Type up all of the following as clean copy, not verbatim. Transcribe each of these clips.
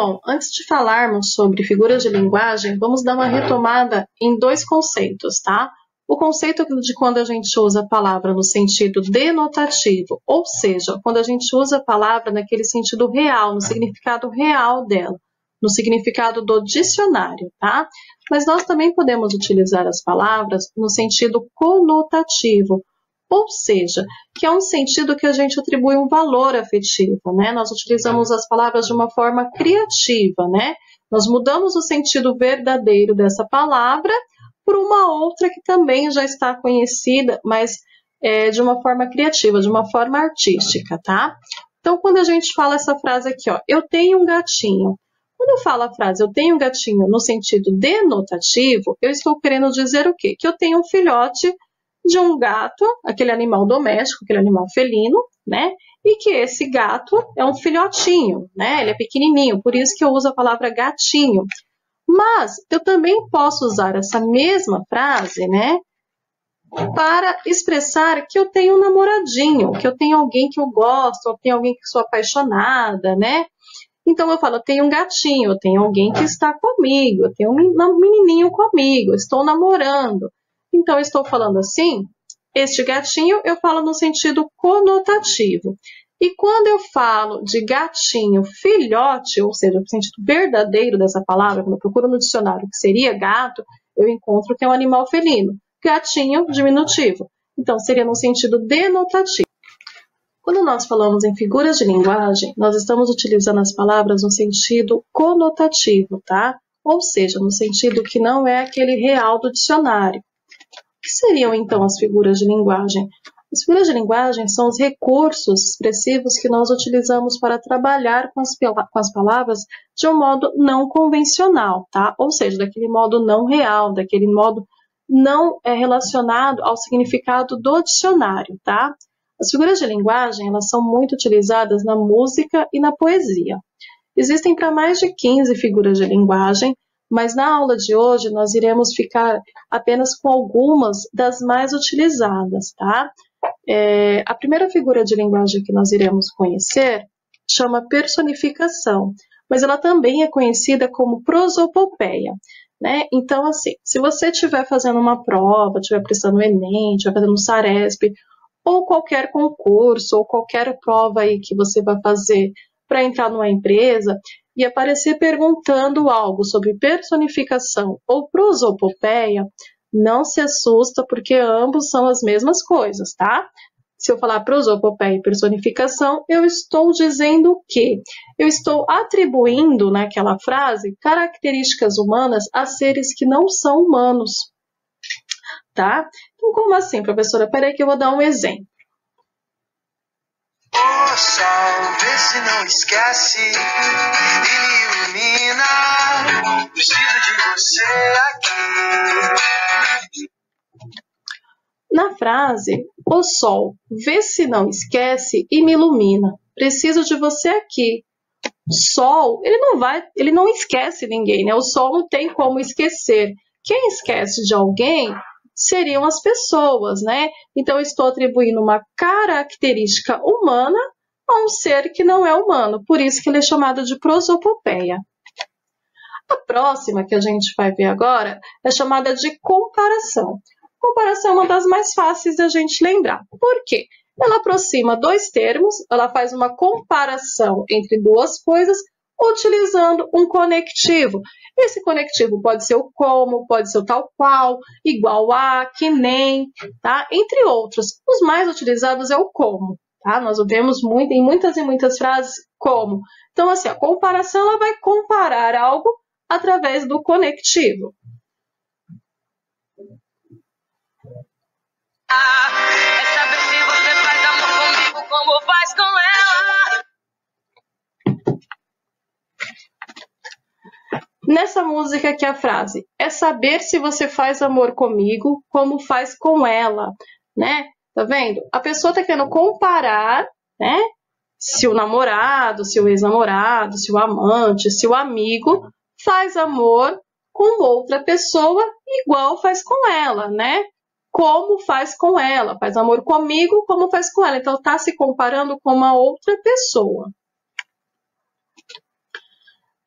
Bom, antes de falarmos sobre figuras de linguagem, vamos dar uma retomada em dois conceitos, tá? O conceito de quando a gente usa a palavra no sentido denotativo, ou seja, quando a gente usa a palavra naquele sentido real, no significado real dela, no significado do dicionário, tá? Mas nós também podemos utilizar as palavras no sentido conotativo, ou seja, que é um sentido que a gente atribui um valor afetivo, né? Nós utilizamos as palavras de uma forma criativa, né? Nós mudamos o sentido verdadeiro dessa palavra por uma outra que também já está conhecida, mas de uma forma criativa, de uma forma artística, tá? Então, quando a gente fala essa frase aqui, ó, eu tenho um gatinho. Quando eu falo a frase eu tenho um gatinho no sentido denotativo, eu estou querendo dizer o quê? Que eu tenho um filhote de um gato, aquele animal doméstico, aquele animal felino, né? E que esse gato é um filhotinho, né? Ele é pequenininho, por isso que eu uso a palavra gatinho. Mas eu também posso usar essa mesma frase, né? Para expressar que eu tenho um namoradinho, que eu tenho alguém que eu gosto, eu tenho alguém que sou apaixonada, né? Então eu falo, eu tenho um gatinho, eu tenho alguém que está comigo, eu tenho um menininho comigo, eu estou namorando. Então, eu estou falando assim, este gatinho eu falo no sentido conotativo. E quando eu falo de gatinho filhote, ou seja, no sentido verdadeiro dessa palavra, quando eu procuro no dicionário que seria gato, eu encontro que é um animal felino. Gatinho, diminutivo. Então, seria no sentido denotativo. Quando nós falamos em figuras de linguagem, nós estamos utilizando as palavras no sentido conotativo, tá? Ou seja, no sentido que não é aquele real do dicionário. O que seriam, então, as figuras de linguagem? As figuras de linguagem são os recursos expressivos que nós utilizamos para trabalhar com as palavras de um modo não convencional, tá? Ou seja, daquele modo não real, daquele modo não relacionado ao significado do dicionário, tá? As figuras de linguagem, elas são muito utilizadas na música e na poesia. Existem para mais de 15 figuras de linguagem, mas na aula de hoje nós iremos ficar apenas com algumas das mais utilizadas, tá? A primeira figura de linguagem que nós iremos conhecer chama personificação, mas ela também é conhecida como prosopopeia, né? Então, assim, se você estiver fazendo uma prova, estiver prestando o Enem, estiver fazendo o Saresp, ou qualquer concurso, ou qualquer prova aí que você vai fazer para entrar numa empresa, e aparecer perguntando algo sobre personificação ou prosopopeia, não se assusta, porque ambos são as mesmas coisas, tá? Se eu falar prosopopeia e personificação, eu estou dizendo o quê? Eu estou atribuindo naquela frase características humanas a seres que não são humanos, tá? Então, como assim, professora? Peraí que eu vou dar um exemplo. O sol, vê se não esquece e me ilumina. Preciso de você aqui. Na frase, o sol, vê se não esquece e me ilumina. Preciso de você aqui. Sol, ele não esquece ninguém, né? O sol não tem como esquecer. Quem esquece de alguém seriam as pessoas, né? Então, eu estou atribuindo uma característica humana a um ser que não é humano. Por isso que ele é chamado de prosopopeia. A próxima que a gente vai ver agora é chamada de comparação. Comparação é uma das mais fáceis da gente lembrar. Por quê? Ela aproxima dois termos, ela faz uma comparação entre duas coisas, utilizando um conectivo. Esse conectivo pode ser o como, pode ser o tal qual, igual a, que nem, tá? Entre outros. Os mais utilizados é o como, tá? Nós vemos muito, em muitas e muitas frases como. Então, assim, a comparação ela vai comparar algo através do conectivo. É saber se você faz amor comigo como faz com ela. Nessa música aqui a frase é saber se você faz amor comigo como faz com ela, né? Tá vendo? A pessoa tá querendo comparar, né? Se o namorado, se o ex-namorado, se o amante, se o amigo faz amor com outra pessoa igual faz com ela, né? Como faz com ela, faz amor comigo como faz com ela. Então, está se comparando com uma outra pessoa.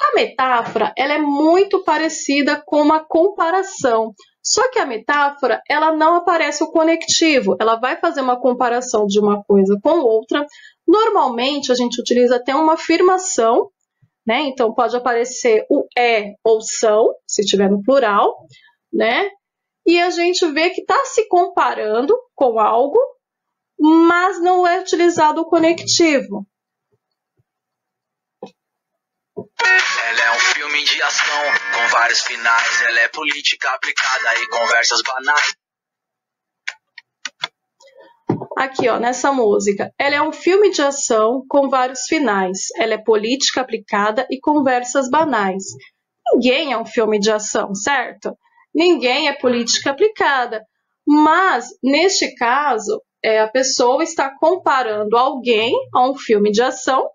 A metáfora, ela é muito parecida com uma comparação. Só que a metáfora, ela não aparece o conectivo. Ela vai fazer uma comparação de uma coisa com outra. Normalmente, a gente utiliza até uma afirmação, né? Então, pode aparecer o é ou são, se estiver no plural, né? E a gente vê que está se comparando com algo, mas não é utilizado o conectivo. Ela é um filme de ação com vários finais. Ela é política aplicada e conversas banais. Aqui, ó, nessa música. Ela é um filme de ação com vários finais. Ela é política aplicada e conversas banais. Ninguém é um filme de ação, certo? Ninguém é política aplicada. Mas, neste caso, a pessoa está comparando alguém a um filme de ação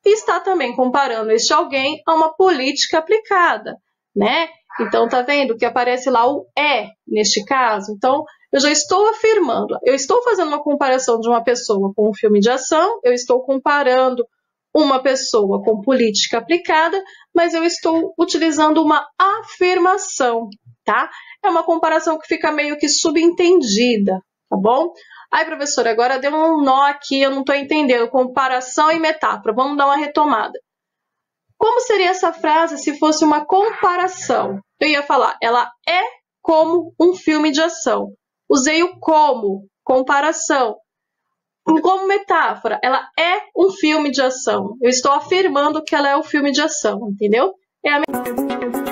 e está também comparando este alguém a uma política aplicada, né? Então, tá vendo que aparece lá o é, neste caso? Então, eu já estou afirmando, eu estou fazendo uma comparação de uma pessoa com um filme de ação, eu estou comparando uma pessoa com política aplicada, mas eu estou utilizando uma afirmação, tá? É uma comparação que fica meio que subentendida, tá bom? Ai, professora, agora deu um nó aqui, eu não estou entendendo. Comparação e metáfora. Vamos dar uma retomada. Como seria essa frase se fosse uma comparação? Eu ia falar, ela é como um filme de ação. Usei o como, comparação. Como metáfora, ela é um filme de ação. Eu estou afirmando que ela é um filme de ação, entendeu? É a